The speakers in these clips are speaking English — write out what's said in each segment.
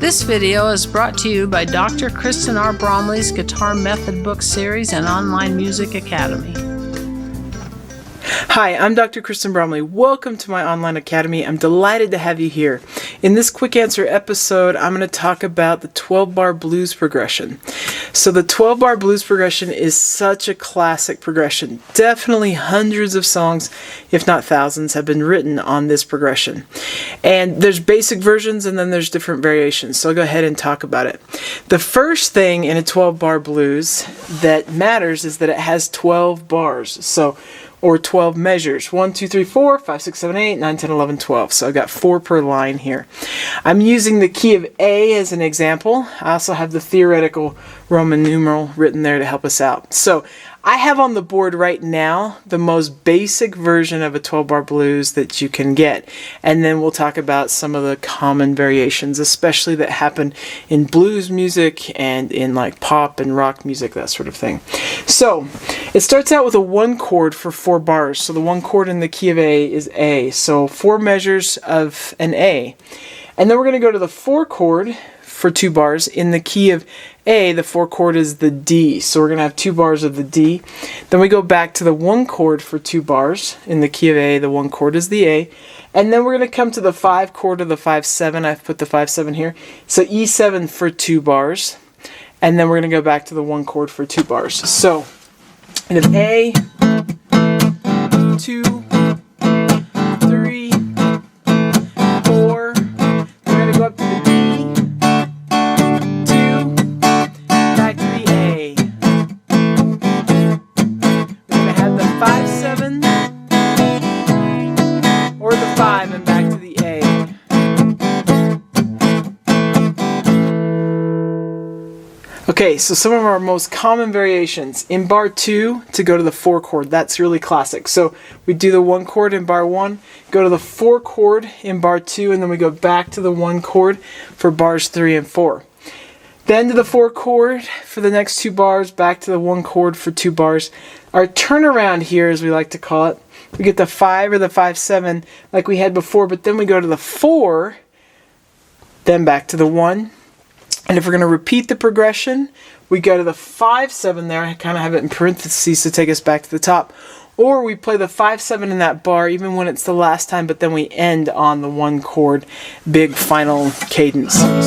This video is brought to you by Dr. Kristen R. Bromley's Guitar Method Book Series and Online Music Academy. Hi, I'm Dr. Kristen Bromley. Welcome to my online academy. I'm delighted to have you here. In this quick answer episode, I'm going to talk about the 12-bar blues progression. So the 12-bar blues progression is such a classic progression. Definitely hundreds of songs, if not thousands, have been written on this progression. And there's basic versions and then there's different variations. So I'll go ahead and talk about it. The first thing in a 12-bar blues that matters is that it has 12 bars. Or 12 measures. 1, 2, 3, 4, 5, 6, 7, 8, 9, 10, 11, 12. So I've got 4 per line here. I'm using the key of A as an example. I also have the theoretical Roman numeral written there to help us out. So I have on the board right now the most basic version of a 12-bar blues that you can get. And then we'll talk about some of the common variations, especially that happen in blues music and in like pop and rock music, that sort of thing. So it starts out with a 1 chord for 4 bars. So the 1 chord in the key of A is A. So 4 measures of an A. And then we're going to go to the 4 chord for 2 bars. In the key of A, the 4 chord is the D. So we're going to have 2 bars of the D. Then we go back to the 1 chord for 2 bars. In the key of A, the 1 chord is the A. And then we're going to come to the 5 chord of the 5-7. I've put the 5-7 here. So E7 for 2 bars. And then we're going to go back to the 1 chord for 2 bars. So in of A, 2, 3, 4, we're going to go up to the D, 2, back to the A. We're going to have the 5-7 or the 5 and back to the A. Okay, so some of our most common variations. In bar 2, to go to the 4 chord, that's really classic. So we do the 1 chord in bar 1, go to the 4 chord in bar 2, and then we go back to the 1 chord for bars 3 and 4. Then to the 4 chord for the next 2 bars, back to the 1 chord for 2 bars. Our turnaround here, as we like to call it, we get the 5 or the 5-7 like we had before, but then we go to the 4, then back to the 1. And if we're going to repeat the progression, we go to the 5-7 there. I kind of have it in parentheses to take us back to the top. Or we play the 5-7 in that bar even when it's the last time, but then we end on the 1 chord, big final cadence, so to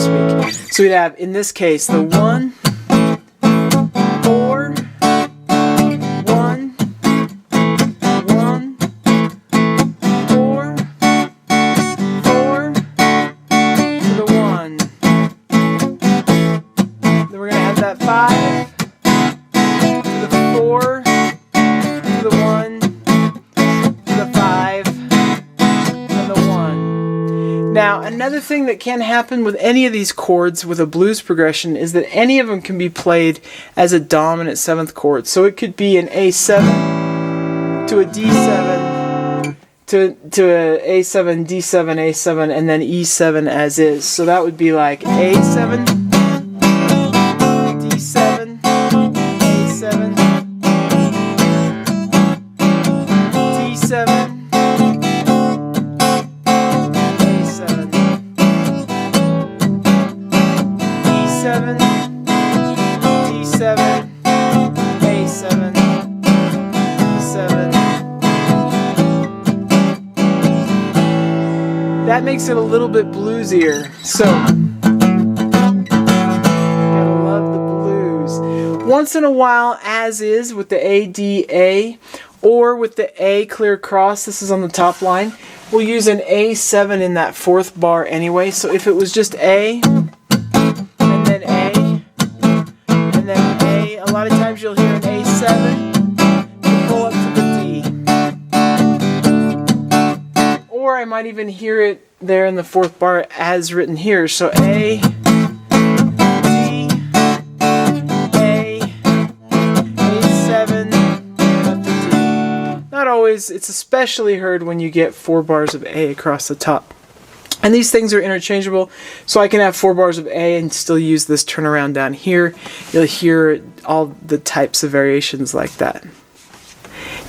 speak. So we'd have, in this case, the 1, 4, 1, 1, 4, 4, to the 1. Then we're going to have that 5, to the 4, to the 1, to the 5, and the 1. Now, another thing that can happen with any of these chords with a blues progression is that any of them can be played as a dominant 7th chord. So it could be an A7 to a D7 to a A7, D7, A7, and then E7 as is. So that would be like A7, D7, A7, D7, A7, E7, D7, A7, E7. That makes it a little bit bluesier. So once in a while, as is with the A, D, A, or with the A clear across, this is on the top line, we'll use an A7 in that 4th bar anyway. So if it was just A, and then A, and then A, a lot of times you'll hear an A7, and pull up to the D. Or I might even hear it there in the 4th bar as written here. So A, it's especially heard when you get 4 bars of A across the top. And these things are interchangeable, so I can have 4 bars of A and still use this turnaround down here. You'll hear all the types of variations like that.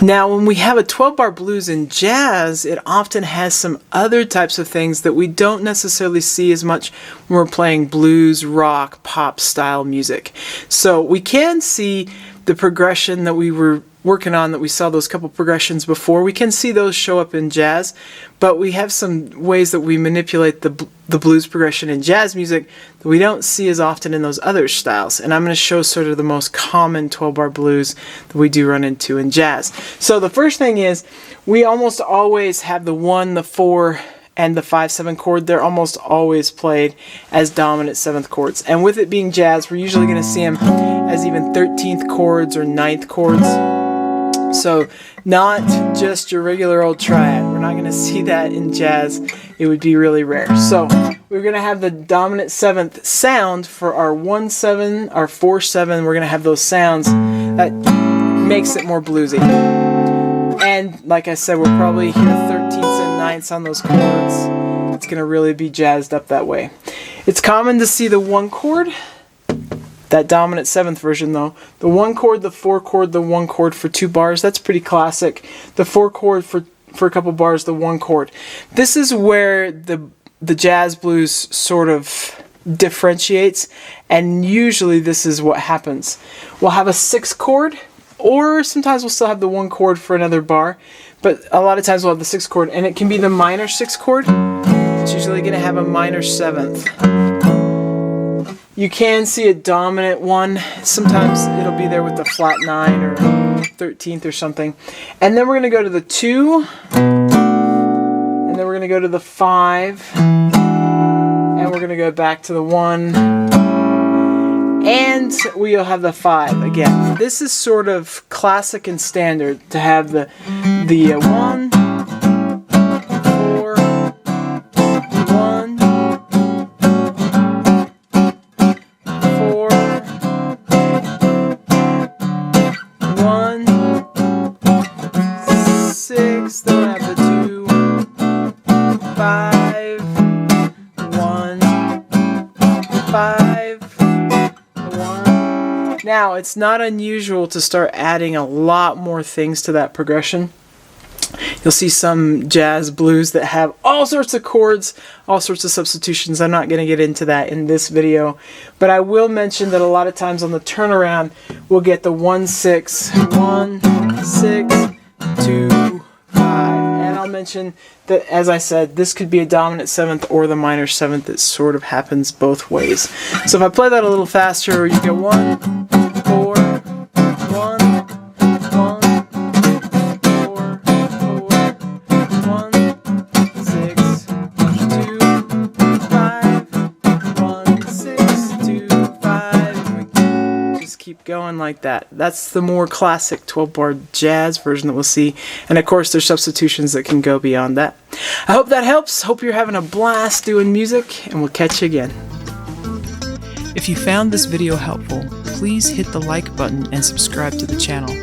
Now, when we have a 12-bar blues in jazz, it often has some other types of things that we don't necessarily see as much when we're playing blues, rock, pop style music. So we can see the progression that we were working on, that we saw those couple progressions before. We can see those show up in jazz, but we have some ways that we manipulate the blues progression in jazz music that we don't see as often in those other styles. And I'm going to show sort of the most common 12-bar blues that we do run into in jazz. So the first thing is, we almost always have the 1, the 4, and the 5/7 chord. They're almost always played as dominant 7th chords. And with it being jazz, we're usually going to see them as even 13th chords or 9th chords. So not just your regular old triad. We're not going to see that in jazz. It would be really rare. So we're going to have the dominant 7th sound for our 1/7, our 4/7. We're going to have those sounds that makes it more bluesy. And like I said, we'll probably hear 13ths and 9ths on those chords. It's going to really be jazzed up that way. It's common to see the 1 chord, that dominant 7th version though. The 1 chord, the 4 chord, the 1 chord for 2 bars. That's pretty classic. The 4 chord for a couple bars, the 1 chord. This is where the jazz blues sort of differentiates, and usually this is what happens. We'll have a 6 chord, or sometimes we'll still have the 1 chord for another bar, but a lot of times we'll have the 6 chord, and it can be the minor 6 chord. It's usually going to have a minor 7th. You can see a dominant 1. Sometimes it'll be there with the flat 9 or 13th or something. And then we're going to go to the 2, and then we're going to go to the 5, and we're going to go back to the 1, and we'll have the 5 again. This is sort of classic and standard to have the 1, 4, 1, 4, 1, 6, then we'll have the 2, 5, 1, 5, 1. Now, it's not unusual to start adding a lot more things to that progression. You'll see some jazz blues that have all sorts of chords, all sorts of substitutions. I'm not going to get into that in this video, but I will mention that a lot of times on the turnaround, we'll get the 1/6, 1/6, 2, 5. And I'll mention that, as I said, this could be a dominant 7th or the minor 7th. It sort of happens both ways. So if I play that a little faster, you go 1, 4, 1, 1, 4, 4, 1, 6, 2, 5, 1, 6, 2, 5. Just keep going like that. That's the more classic 12-bar jazz version that we'll see. And of course, there's substitutions that can go beyond that. I hope that helps. Hope you're having a blast doing music, and we'll catch you again. If you found this video helpful, please hit the like button and subscribe to the channel.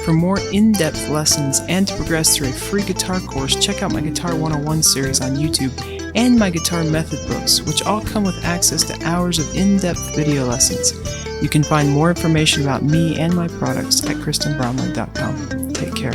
For more in-depth lessons and to progress through a free guitar course, check out my Guitar 101 series on YouTube and my guitar method books, which all come with access to hours of in-depth video lessons. You can find more information about me and my products at KristenBromley.com. Take care.